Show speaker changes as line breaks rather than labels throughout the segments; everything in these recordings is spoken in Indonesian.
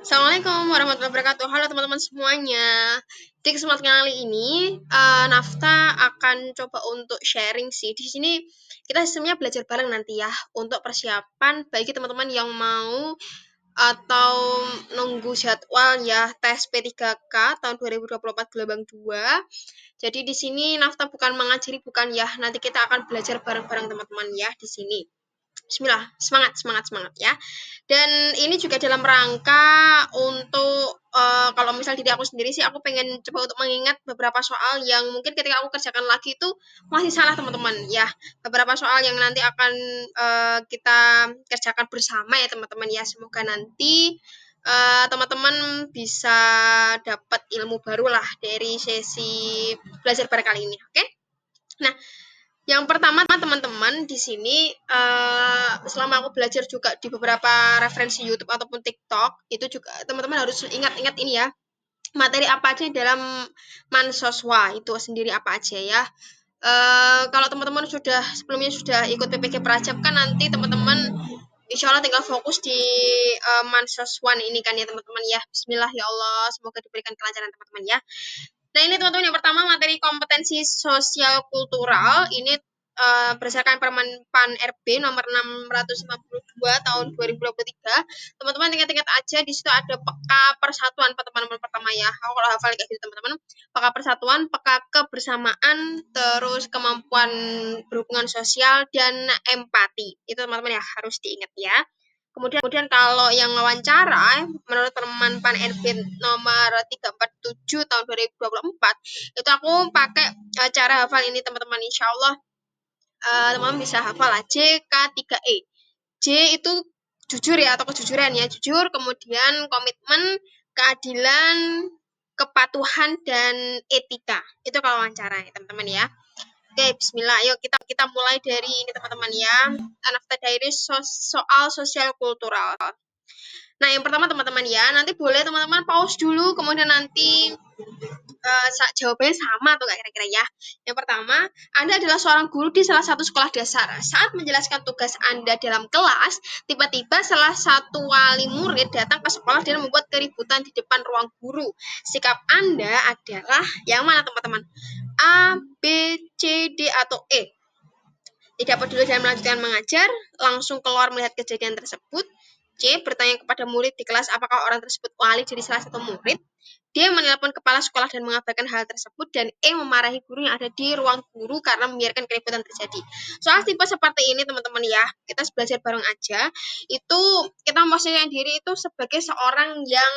Assalamualaikum warahmatullahi wabarakatuh. Halo teman-teman semuanya. Di kesempatan kali ini, Nafta akan coba untuk sharing sih. Di sini kita sistemnya belajar bareng nanti ya, untuk persiapan bagi teman-teman yang mau atau nunggu jadwal ya tes P3K tahun 2024 gelombang 2. Jadi di sini Nafta bukan mengajari, bukan ya. Nanti kita akan belajar bareng-bareng teman-teman ya di sini. Bismillah, semangat, semangat, semangat ya. Dan ini juga dalam rangka untuk kalau misal diri aku sendiri sih, aku pengen coba untuk mengingat beberapa soal yang mungkin ketika aku kerjakan lagi itu masih salah teman-teman ya. Beberapa soal yang nanti akan kita kerjakan bersama ya teman-teman ya. Semoga nanti teman-teman bisa dapat ilmu baru lah dari sesi belajar bareng kali ini, oke? Nah, yang pertama teman-teman di sini selama aku belajar juga di beberapa referensi YouTube ataupun TikTok itu juga teman-teman harus ingat-ingat ini ya, materi apa aja dalam Mansoswa itu sendiri apa aja ya. Kalau teman-teman sebelumnya sudah ikut PPG Prajab kan nanti teman-teman insya Allah tinggal fokus di Mansoswan ini kan ya teman-teman ya. Bismillah ya Allah, semoga diberikan kelancaran teman-teman ya. Nah ini teman-teman yang pertama materi kompetensi sosial kultural ini berdasarkan Permen PAN RB nomor 652 tahun 2023. Teman-teman ingat-ingat aja di situ ada peka persatuan teman-teman pertama ya. Aku kalau hafal kayak gitu teman-teman. Peka persatuan, peka kebersamaan, terus kemampuan berhubungan sosial dan empati. Itu teman-teman ya harus diingat ya. Kemudian kalau yang wawancara, menurut Permen PAN RB nomor 347 tahun 2024, itu aku pakai cara hafal ini teman-teman. Insya Allah teman-teman bisa hafal lah JK3E. J itu jujur ya atau kejujuran ya, jujur, kemudian komitmen, keadilan, kepatuhan, dan etika. Itu kalau wawancara ya teman-teman ya. Oke, bismillah. Yuk kita mulai dari ini teman-teman ya. Anafta Diary soal sosial kultural. Nah, yang pertama teman-teman ya, nanti boleh teman-teman pause dulu, kemudian nanti jawabannya sama tuh kira-kira ya. Yang pertama, Anda adalah seorang guru di salah satu sekolah dasar. Saat menjelaskan tugas Anda dalam kelas, tiba-tiba salah satu wali murid datang ke sekolah dan membuat keributan di depan ruang guru. Sikap Anda adalah yang mana teman-teman? A, B, C, D, atau E? Tidak peduli dan melanjutkan mengajar, langsung keluar melihat kejadian tersebut. C. Bertanya kepada murid di kelas apakah orang tersebut wali dari salah satu murid. D. Menelpon kepala sekolah dan mengabarkan hal tersebut. Dan E. Memarahi guru yang ada di ruang guru karena membiarkan keributan terjadi. Soal tipe seperti ini teman-teman ya, kita belajar bareng aja. Itu kita memposisikan diri itu sebagai seorang yang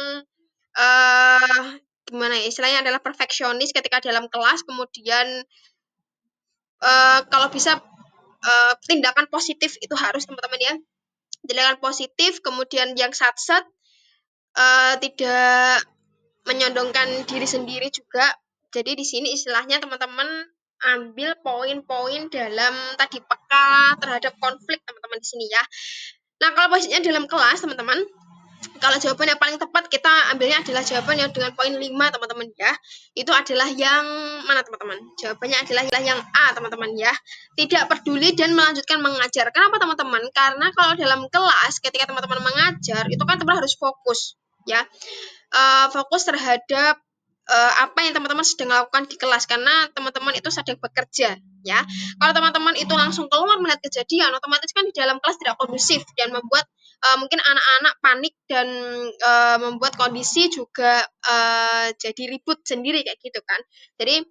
gimana ya, istilahnya adalah perfeksionis ketika dalam kelas, kemudian kalau bisa tindakan positif itu harus teman-teman ya, tindakan positif, kemudian yang satset, tidak menyondongkan diri sendiri juga. Jadi di sini istilahnya teman-teman ambil poin-poin dalam tadi peka terhadap konflik teman-teman di sini ya. Nah kalau posisinya dalam kelas teman-teman, kalau jawaban yang paling tepat kita ambilnya adalah jawaban yang dengan poin 5 teman-teman ya. Itu adalah yang mana teman-teman? Jawabannya adalah yang A teman-teman ya. Tidak peduli dan melanjutkan mengajar. Kenapa teman-teman? Karena kalau dalam kelas ketika teman-teman mengajar itu kan teman-teman harus fokus ya. Fokus terhadap apa yang teman-teman sedang lakukan di kelas karena teman-teman itu sedang bekerja ya. Kalau teman-teman itu langsung keluar melihat kejadian, otomatis kan di dalam kelas tidak kondusif dan membuat mungkin anak-anak panik dan membuat kondisi juga jadi ribut sendiri kayak gitu kan. Jadi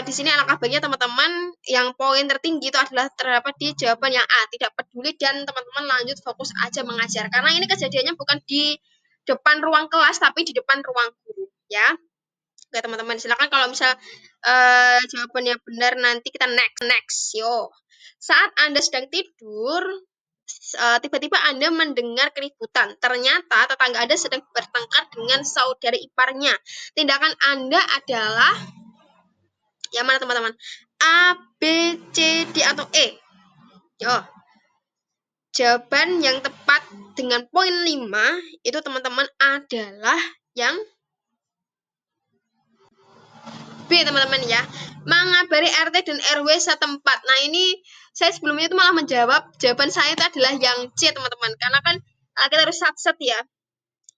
di sini alangkah baiknya teman-teman yang poin tertinggi itu adalah terdapat di jawaban yang A, tidak peduli dan teman-teman lanjut fokus aja mengajar. Karena ini kejadiannya bukan di depan ruang kelas tapi di depan ruang guru ya. Oke teman-teman, silakan kalau misal jawabannya benar nanti kita next. Yo. Saat Anda sedang tidur, tiba-tiba Anda mendengar keributan. Ternyata tetangga Anda sedang bertengkar dengan saudara iparnya. Tindakan Anda adalah yang mana teman-teman? A, B, C, D, atau E? Yo. Jawaban yang tepat dengan poin 5 itu teman-teman adalah yang B teman-teman ya. Mengabari RT dan RW setempat. Nah ini saya sebelumnya itu malah menjawab, jawaban saya itu adalah yang C teman-teman. Karena kan kita harus satset ya.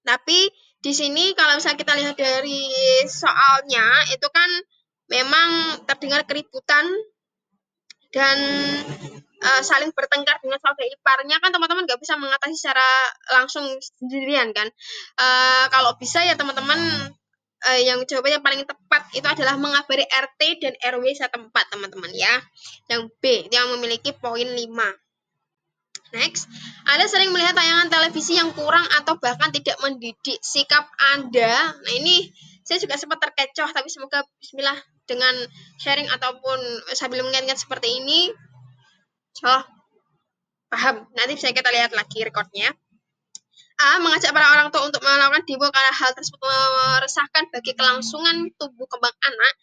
Tapi Di sini kalau misalnya kita lihat dari soalnya, itu kan memang terdengar keributan dan saling bertengkar dengan saudara iparnya kan teman-teman nggak bisa mengatasi secara langsung sendirian kan. Kalau bisa ya teman-teman yang jawabannya paling tepat itu adalah mengabari RT dan RW setempat teman-teman ya. Yang B yang memiliki poin 5. Next, Anda sering melihat tayangan televisi yang kurang atau bahkan tidak mendidik. Sikap Anda, nah ini saya juga sempat terkecoh, tapi semoga bismillah dengan sharing ataupun sambil mengingat seperti ini, oh, paham. Nanti bisa kita lihat lagi recordnya. A. Mengajak para orang tua untuk melakukan demo karena hal tersebut meresahkan bagi kelangsungan tumbuh kembang anak.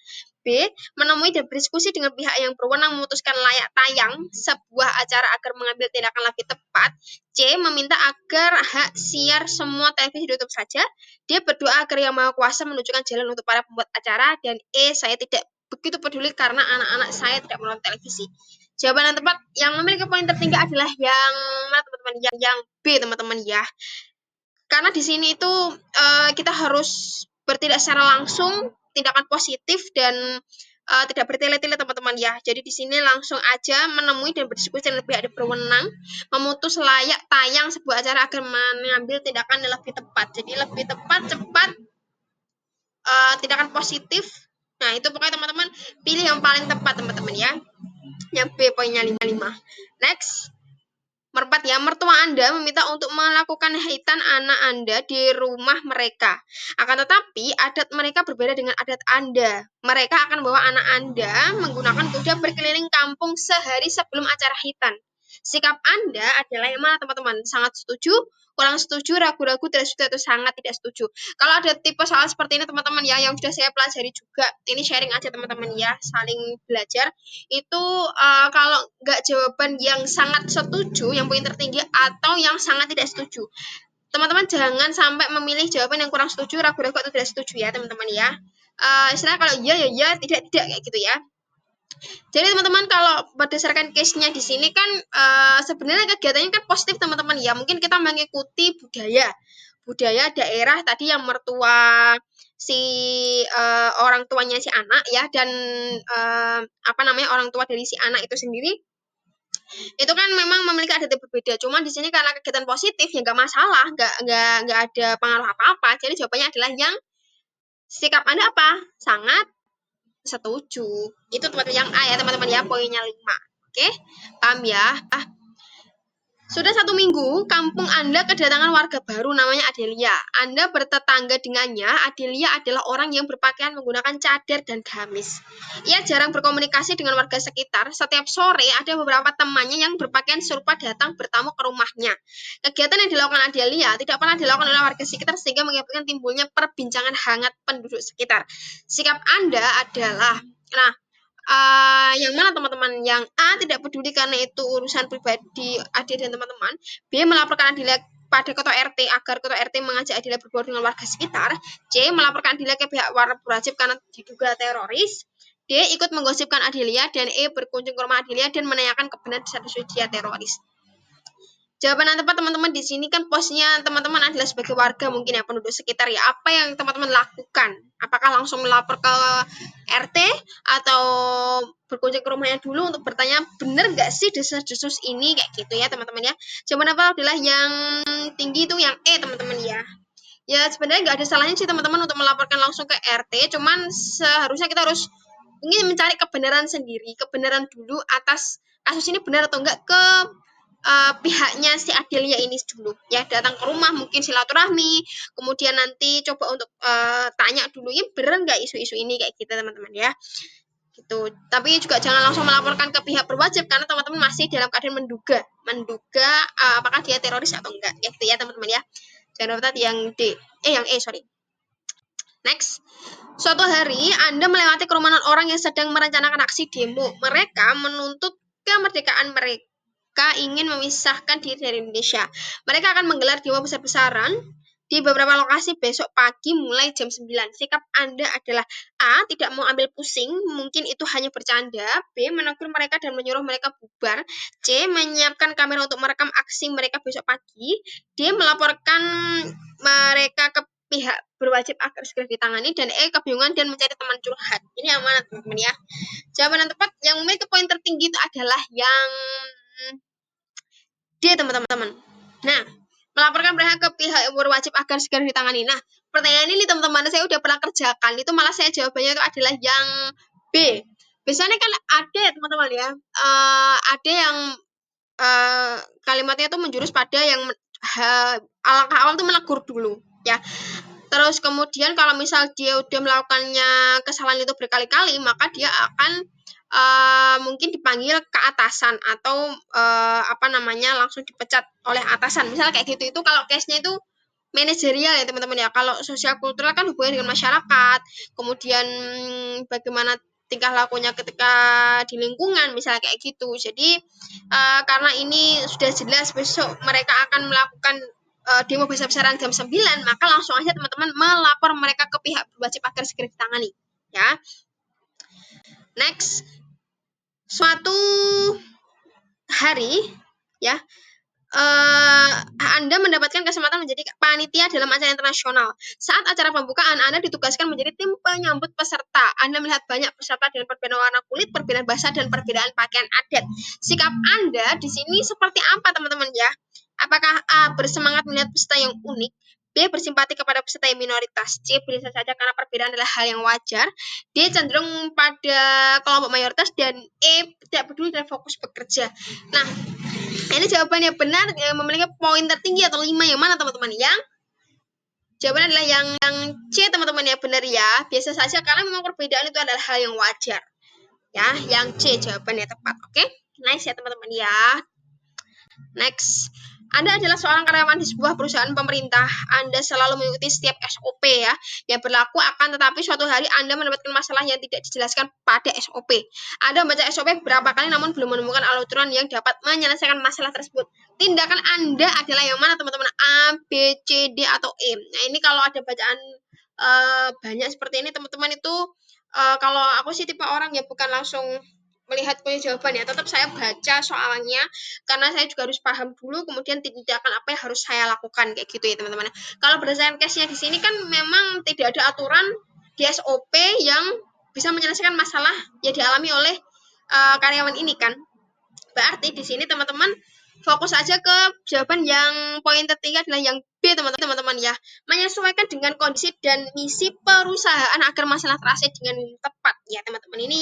B. Menemui dan berdiskusi dengan pihak yang berwenang memutuskan layak tayang sebuah acara agar mengambil tindakan lebih tepat. C. Meminta agar hak siar semua televisi ditutup saja. D. Berdoa agar Yang Maha Kuasa menunjukkan jalan untuk para pembuat acara. Dan E. Saya tidak begitu peduli karena anak-anak saya tidak menonton televisi. Jawaban yang tepat yang memiliki poin tertinggi adalah yang mana teman-teman? Yang B teman-teman ya. Karena di sini itu kita harus bertindak secara langsung, tindakan positif dan tidak bertele-tele teman-teman ya. Jadi di sini langsung aja menemui dan berdiskusi dengan pihak berwenang, memutus layak tayang sebuah acara agar mengambil tindakan yang lebih tepat. Jadi lebih tepat, cepat, tindakan positif. Nah itu pokoknya teman-teman pilih yang paling tepat teman-teman ya. Yang B poinnya 5. Next. Merpat ya, mertua Anda meminta untuk melakukan hitan anak Anda di rumah mereka. Akan tetapi, adat mereka berbeda dengan adat Anda. Mereka akan bawa anak Anda menggunakan kuda berkeliling kampung sehari sebelum acara hitan. Sikap Anda adalah yang mana teman-teman? Sangat setuju, kurang setuju, ragu-ragu, tidak setuju, atau sangat tidak setuju. Kalau ada tipe soal seperti ini teman-teman ya, yang sudah saya pelajari juga, ini sharing aja teman-teman ya, saling belajar. Itu kalau nggak jawaban yang sangat setuju, yang poin tertinggi, atau yang sangat tidak setuju. Teman-teman jangan sampai memilih jawaban yang kurang setuju, ragu-ragu atau tidak setuju ya teman-teman ya. Istilahnya kalau iya ya iya, tidak kayak gitu ya. Jadi teman-teman kalau berdasarkan case-nya di sini kan sebenarnya kegiatannya kan positif teman-teman ya. Mungkin kita mengikuti budaya daerah tadi yang mertua si orang tuanya si anak ya dan orang tua dari si anak itu sendiri itu kan memang memiliki adat yang berbeda. Cuma di sini karena kegiatan positif ya nggak masalah, nggak ada pengaruh apa-apa. Jadi jawabannya adalah yang sikap Anda apa? Sangat setuju. Itu teman-teman yang A ya teman-teman ya, poinnya 5. Oke, paham ya? Sudah 1 minggu, kampung Anda kedatangan warga baru namanya Adelia. Anda bertetangga dengannya. Adelia adalah orang yang berpakaian menggunakan cadar dan gamis. Ia jarang berkomunikasi dengan warga sekitar. Setiap sore ada beberapa temannya yang berpakaian serupa datang bertamu ke rumahnya. Kegiatan yang dilakukan Adelia tidak pernah dilakukan oleh warga sekitar sehingga mengakibatkan timbulnya perbincangan hangat penduduk sekitar. Sikap Anda adalah, nah, yang mana teman-teman? Yang A tidak peduli karena itu urusan pribadi adik dan teman-teman. B melaporkan Adila pada ketua RT agar ketua RT mengajak Adila berbaur dengan warga sekitar. C melaporkan Adila ke pihak wajib karena diduga teroris. D ikut menggosipkan Adelia dan E berkunjung ke rumah Adelia dan menanyakan kebenaran status dia teroris. Jawaban yang tepat teman-teman di sini kan posnya teman-teman adalah sebagai warga mungkin ya penduduk sekitar ya. Apa yang teman-teman lakukan? Apakah langsung melapor ke RT atau berkunjung ke rumahnya dulu untuk bertanya benar nggak sih desas-desus ini kayak gitu ya teman-teman ya. Jawaban apa adalah yang tinggi itu yang E teman-teman ya. Ya sebenarnya nggak ada salahnya sih teman-teman untuk melaporkan langsung ke RT. Cuman seharusnya kita harus ingin mencari kebenaran sendiri, kebenaran dulu atas kasus ini benar atau enggak ke pihaknya si Adelia ini dulu ya, datang ke rumah mungkin silaturahmi, kemudian nanti coba untuk tanya dulu ya bener nggak isu-isu ini kayak gitu teman-teman ya gitu. Tapi juga jangan langsung melaporkan ke pihak berwajib karena teman-teman masih dalam keadaan menduga apakah dia teroris atau enggak gitu ya teman-teman ya. Jangan lupa yang yang E sorry. Next, suatu hari Anda melewati kerumunan orang yang sedang merencanakan aksi demo. Mereka menuntut kemerdekaan mereka, ingin memisahkan diri dari Indonesia. Mereka akan menggelar demo besar-besaran di beberapa lokasi besok pagi mulai jam 9. Sikap Anda adalah A. Tidak mau ambil pusing, mungkin itu hanya bercanda. B. Menegur mereka dan menyuruh mereka bubar. C. Menyiapkan kamera untuk merekam aksi mereka besok pagi. D. Melaporkan mereka ke pihak berwajib agar segera ditangani, dan E, kebingungan dan mencari teman curhat. Ini yang mana teman-teman ya? Jawaban yang tepat yang memiliki poin tertinggi itu adalah yang D, teman-teman. Nah, melaporkan berhak ke pihak yang berwajib agar segera ditangani. Nah, pertanyaan ini teman-teman saya udah pernah kerjakan, itu malah saya jawabannya itu adalah yang B. Biasanya kan ada teman-teman ya, ada yang kalimatnya itu menjurus pada yang alangkah awal tuh menegur dulu ya. Terus kemudian kalau misal dia udah melakukannya kesalahan itu berkali-kali, maka dia akan mungkin dipanggil ke atasan atau langsung dipecat oleh atasan. Misal kayak gitu. Itu kalau case-nya itu manajerial ya teman-teman ya. Kalau sosial kultural kan hubungan dengan masyarakat, kemudian bagaimana tingkah lakunya ketika di lingkungan misalnya kayak gitu. Jadi karena ini sudah jelas besok mereka akan melakukan demo besar-besaran jam 9, maka langsung aja teman-teman melapor mereka ke pihak berwajib agar segera ditangani ya. Next, suatu hari ya, Anda mendapatkan kesempatan menjadi panitia dalam acara internasional. Saat acara pembukaan, Anda ditugaskan menjadi tim penyambut peserta. Anda melihat banyak peserta dengan perbedaan warna kulit, perbedaan bahasa, dan perbedaan pakaian adat. Sikap Anda di sini seperti apa, teman-teman ya? Apakah A, bersemangat melihat peserta yang unik, B, bersimpati kepada peserta yang minoritas, C, biasa saja karena perbedaan adalah hal yang wajar, D, cenderung pada kelompok mayoritas, dan E, tidak peduli dan fokus bekerja. Nah, ini jawabannya benar memiliki poin tertinggi atau 5 yang mana teman-teman? Yang jawabannya adalah yang C teman-teman ya, benar ya. Biasa saja karena memang perbedaan itu adalah hal yang wajar. Ya, yang C jawabannya tepat. Oke? Nice ya teman-teman ya. Next. Anda adalah seorang karyawan di sebuah perusahaan pemerintah. Anda selalu mengikuti setiap SOP ya yang berlaku, akan tetapi suatu hari Anda mendapatkan masalah yang tidak dijelaskan pada SOP. Anda membaca SOP beberapa kali namun belum menemukan aturan yang dapat menyelesaikan masalah tersebut. Tindakan Anda adalah yang mana teman-teman? A, B, C, D, atau E. Nah, ini kalau ada bacaan banyak seperti ini teman-teman itu kalau aku sih tipe orang ya bukan langsung melihat punya jawaban ya, tetap saya baca soalnya karena saya juga harus paham dulu kemudian tindakan apa yang harus saya lakukan kayak gitu ya teman-teman. Kalau berdasarkan case-nya di sini kan memang tidak ada aturan di SOP yang bisa menyelesaikan masalah yang dialami oleh karyawan ini kan. Berarti di sini teman-teman fokus aja ke jawaban yang poin tertinggi adalah yang B teman-teman ya. Menyesuaikan dengan kondisi dan misi perusahaan agar masalah terasa dengan tepat ya teman-teman. Ini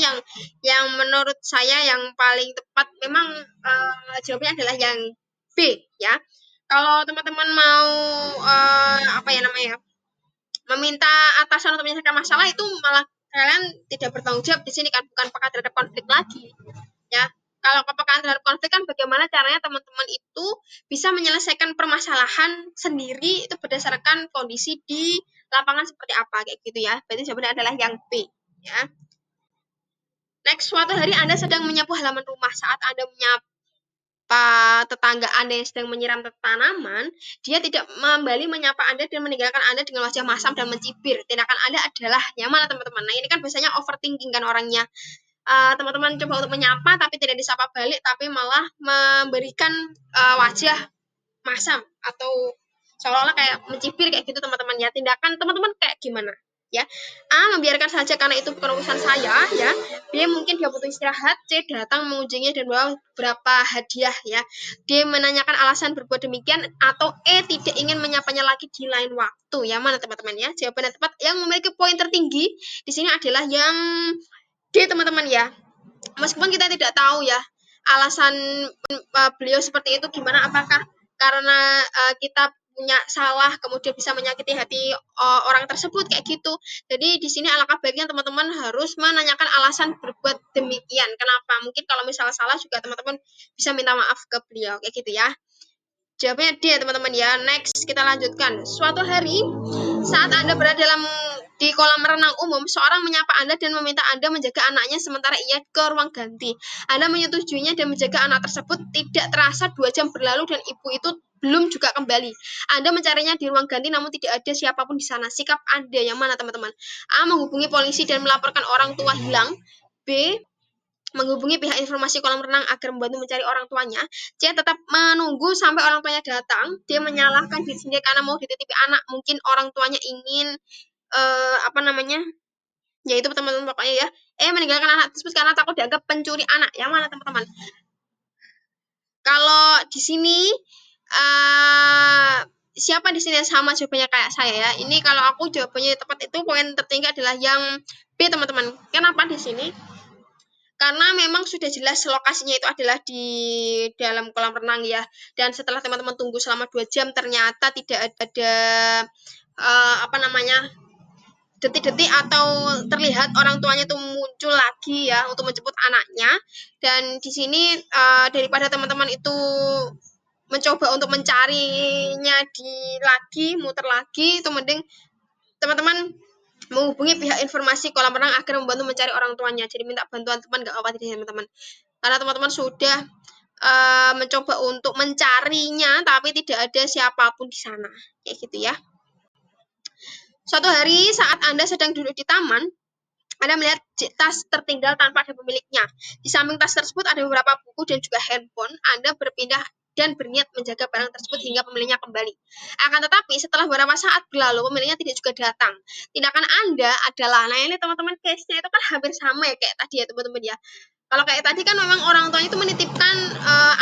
yang menurut saya yang paling tepat memang jawabannya adalah yang B ya. Kalau teman-teman mau meminta atasan untuk menyelesaikan masalah, itu malah kalian tidak bertanggung jawab di sini kan, bukan peka terhadap konflik lagi ya. Kalau kepekaan terhadap konflik kan bagaimana caranya teman-teman itu bisa menyelesaikan permasalahan sendiri itu berdasarkan kondisi di lapangan seperti apa kayak gitu ya. Berarti jawabannya adalah yang B ya. Next, suatu hari Anda sedang menyapu halaman rumah. Saat Anda menyapu tetangga Anda yang sedang menyiram tanaman, dia tidak kembali menyapa Anda dan meninggalkan Anda dengan wajah masam dan mencibir. Tindakan Anda adalah yang mana teman-teman? Nah, ini kan biasanya overthinking kan orangnya. Teman-teman coba untuk menyapa tapi tidak disapa balik, tapi malah memberikan wajah masam atau seolah-olah kayak mencibir kayak gitu teman-teman ya. Tindakan teman-teman kayak gimana ya? A, membiarkan saja karena itu bukan urusan saya ya. B, mungkin dia butuh istirahat. C, datang mengunjunginya dan bawa beberapa hadiah ya. D, menanyakan alasan berbuat demikian. Atau E, tidak ingin menyapanya lagi di lain waktu. Yang mana teman-teman ya? Jawaban yang tepat yang memiliki poin tertinggi di sini adalah yang D teman-teman ya. Meskipun kita tidak tahu ya alasan beliau seperti itu gimana, apakah karena kita punya salah kemudian bisa menyakiti hati orang tersebut kayak gitu. Jadi di sini alangkah baiknya teman-teman harus menanyakan alasan berbuat demikian. Kenapa? Mungkin kalau misalnya salah juga teman-teman bisa minta maaf ke beliau kayak gitu ya. Jawabnya D teman-teman ya. Next kita lanjutkan. Suatu hari saat Anda berada di kolam renang umum, seorang menyapa Anda dan meminta Anda menjaga anaknya sementara ia ke ruang ganti. Anda menyetujuinya dan menjaga anak tersebut. Tidak terasa 2 jam berlalu dan ibu itu belum juga kembali. Anda mencarinya di ruang ganti namun tidak ada siapapun di sana. Sikap Anda yang mana teman-teman? A, menghubungi polisi dan melaporkan orang tua hilang. B, menghubungi pihak informasi kolam renang agar membantu mencari orang tuanya. C tetap menunggu sampai orang tuanya datang. D menyalahkan diri sendiri karena mau dititipi anak, mungkin orang tuanya ingin ya itu teman-teman pokoknya ya. Meninggalkan anak tersebut karena takut dianggap pencuri anak. Yang mana teman-teman? Kalau di sini siapa di sini yang sama jawabannya kayak saya ya? Ini kalau aku jawabannya tepat itu poin tertinggi adalah yang B teman-teman. Kenapa di sini? Karena memang sudah jelas lokasinya itu adalah di dalam kolam renang ya. Dan setelah teman-teman tunggu selama 2 jam ternyata tidak ada detik-detik atau terlihat orang tuanya itu muncul lagi ya untuk menjemput anaknya. Dan di sini daripada teman-teman itu mencoba untuk mencarinya muter lagi, itu mending teman-teman menghubungi pihak informasi kolam renang agar membantu mencari orang tuanya. Jadi minta bantuan teman nggak apa-apa teman-teman. Karena teman-teman sudah mencoba untuk mencarinya tapi tidak ada siapapun di sana. Kayak gitu ya. Suatu hari saat Anda sedang duduk di taman, Anda melihat tas tertinggal tanpa ada pemiliknya. Di samping tas tersebut ada beberapa buku dan juga handphone. Anda berpindah dan berniat menjaga barang tersebut hingga pemiliknya kembali. Akan tetapi setelah beberapa saat berlalu, pemiliknya tidak juga datang. Tindakan Anda adalah, nah ini teman-teman case-nya itu kan hampir sama ya kayak tadi ya teman-teman ya. Kalau kayak tadi kan memang orang tuanya itu menitipkan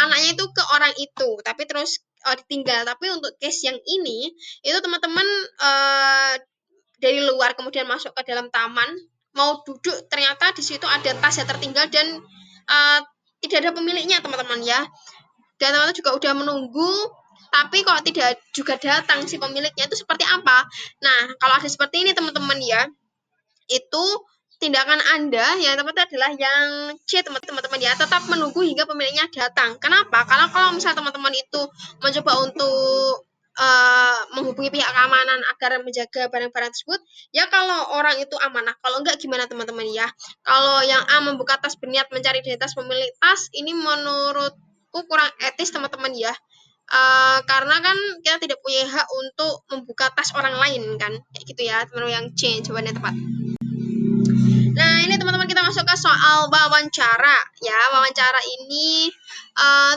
anaknya itu ke orang itu, tapi terus ditinggal. Tapi untuk case yang ini, itu teman-teman dari luar kemudian masuk ke dalam taman, mau duduk ternyata di situ ada tas yang tertinggal dan tidak ada pemiliknya teman-teman ya. Dan teman-teman juga udah menunggu tapi kok tidak juga datang si pemiliknya, itu seperti apa? Nah, kalau ada seperti ini teman-teman ya, itu tindakan Anda yang tepat adalah yang C teman-teman ya, tetap menunggu hingga pemiliknya datang. Kenapa? Karena kalau misalnya teman-teman itu mencoba untuk menghubungi pihak keamanan agar menjaga barang-barang tersebut, ya kalau orang itu amanah, kalau enggak gimana teman-teman ya? Kalau yang A membuka tas berniat mencari identitas pemilik tas, ini menurutku kurang etis teman-teman ya. Karena kan kita tidak punya hak untuk membuka tas orang lain kan, kayak gitu ya teman-teman. Yang C jawabannya tepat. Nah ini teman-teman kita masuk ke soal wawancara ya. Wawancara ini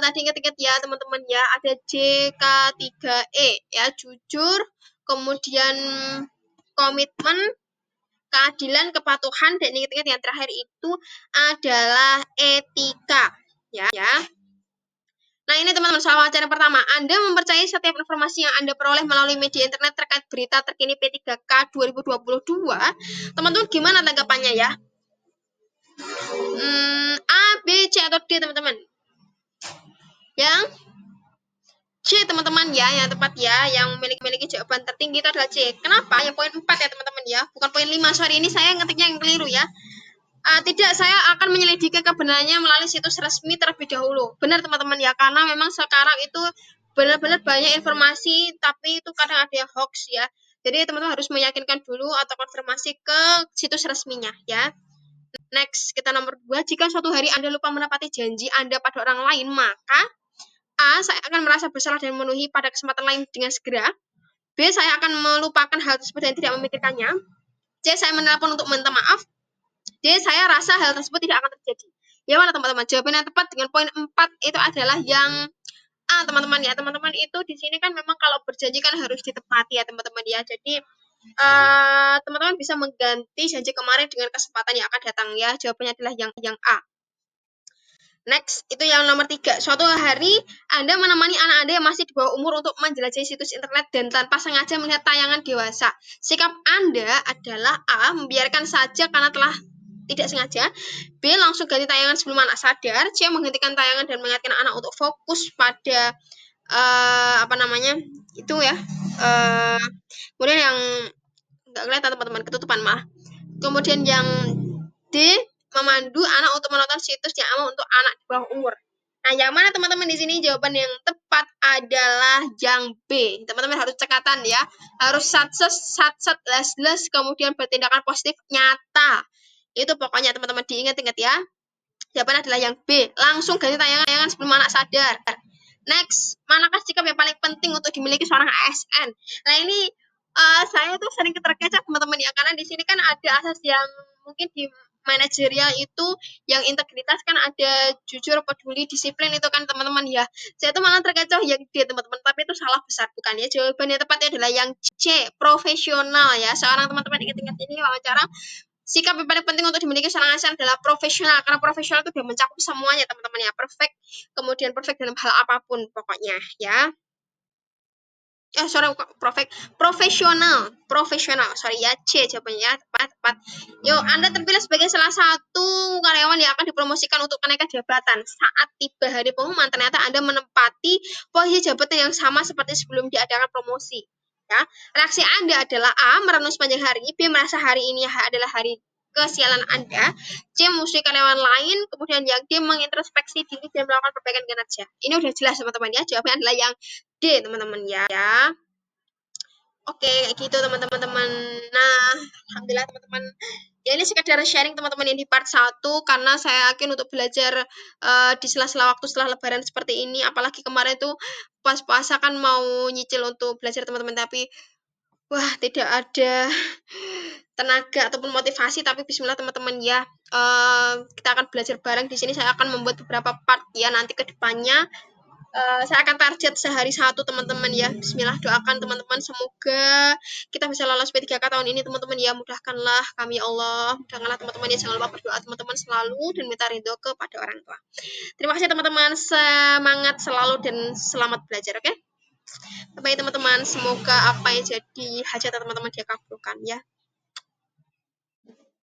tadi ingat-ingat ya teman-teman ya, ada JK3E ya, jujur, kemudian komitmen, keadilan, kepatuhan, dan ingat-ingat yang terakhir itu adalah etika ya. Nah ini teman-teman soal wawancara pertama. Anda mempercayai setiap informasi yang Anda peroleh melalui media internet terkait berita terkini P3K 2022. Teman-teman gimana tanggapannya ya? A, B, C, atau D teman-teman? Yang C teman-teman ya, yang tepat ya, yang memiliki jawaban tertinggi itu adalah C. Kenapa? Ya poin 4 ya teman-teman ya, bukan poin 5. Sorry, ini saya ngetiknya yang keliru ya. Tidak, saya akan menyelidiki kebenarannya melalui situs resmi terlebih dahulu. Benar teman-teman ya, karena memang sekarang itu benar-benar banyak informasi, tapi itu kadang ada yang hoax ya. Jadi teman-teman harus meyakinkan dulu atau konfirmasi ke situs resminya ya. Next, kita nomor 2. Jika suatu hari Anda lupa menepati janji Anda pada orang lain, maka A, saya akan merasa bersalah dan memenuhi pada kesempatan lain dengan segera. B, saya akan melupakan hal tersebut dan tidak memikirkannya. C, saya menelpon untuk minta maaf. D, saya rasa hal tersebut tidak akan terjadi. Ya mana teman-teman? Jawaban yang tepat dengan poin 4 itu adalah yang A teman-teman ya. Teman-teman itu di sini kan memang kalau berjanji kan harus ditepati ya teman-teman ya. Jadi teman-teman bisa mengganti janji kemarin dengan kesempatan yang akan datang ya. Jawabannya adalah yang A. Next, itu yang nomor 3. Suatu hari Anda menemani anak Anda yang masih di bawah umur untuk menjelajahi situs internet dan tanpa sengaja melihat tayangan dewasa. Sikap Anda adalah A, membiarkan saja karena telah tidak sengaja. B, langsung ganti tayangan sebelum anak sadar. C, menghentikan tayangan dan mengingatkan anak untuk fokus pada itu ya. Kemudian yang nggak kelihatan teman-teman, ketutupan malah. Kemudian yang D, memandu anak untuk menonton situs yang aman untuk anak di bawah umur. Nah, yang mana teman-teman di sini jawaban yang tepat adalah yang B. Teman-teman harus cekatan ya. Harus satset, les, kemudian bertindakan positif nyata. Itu pokoknya teman-teman diingat-ingat ya. Jawaban adalah yang B. Langsung ganti tayangan sebelum anak sadar. Next, manakah sikap yang paling penting untuk dimiliki seorang ASN? Nah, ini saya tuh sering terkecoh teman-teman ya, karena di sini kan ada asas yang mungkin manajerial itu yang integritas kan ada jujur, peduli, disiplin itu kan teman-teman ya. Saya tuh malah terkecoh yang D teman-teman, tapi itu salah besar bukan ya. Jawabannya tepatnya adalah yang C, profesional ya. Seorang teman-teman ingat-ingat ini wawancara, sikap yang paling penting untuk dimiliki seorang asn adalah profesional, karena profesional itu sudah mencakup semuanya teman-teman ya. Perfect, kemudian perfect dalam hal apapun pokoknya ya. Sorry, profesional, sorry ya, C jawabannya ya, tepat. Yuk, Anda terpilih sebagai salah satu karyawan yang akan dipromosikan untuk kenaikan jabatan. Saat tiba hari pengumuman, ternyata Anda menempati posisi jabatan yang sama seperti sebelum diadakan promosi. Ya, reaksi Anda adalah A, merenung sepanjang hari, B, merasa hari ini adalah hari kesialan Anda, C, memusuhi karyawan lain, kemudian yang D, mengintrospeksi diri dan melakukan perbaikan kinerja. Ini udah jelas teman-teman ya, jawabannya adalah yang D teman-teman ya. Oke, kayak gitu teman-teman. Nah, alhamdulillah teman-teman. Ya ini sekedar sharing teman-teman yang di part 1 karena saya yakin untuk belajar di sela-sela waktu setelah lebaran seperti ini, apalagi kemarin itu pas puasa kan mau nyicil untuk belajar teman-teman, tapi wah tidak ada tenaga ataupun motivasi, tapi bismillah teman-teman ya. Kita akan belajar bareng di sini. Saya akan membuat beberapa part ya nanti ke depannya. Saya akan target sehari satu teman-teman ya. Bismillah, doakan teman-teman semoga kita bisa lolos P3K tahun ini teman-teman ya. Mudahkanlah kami Allah, mudahkanlah teman-teman ya. Jangan lupa berdoa teman-teman selalu dan minta ridho kepada orang tua. Terima kasih teman-teman, semangat selalu dan selamat belajar, oke? Bye teman-teman, semoga apa yang jadi hajat teman-teman dikabulkan ya.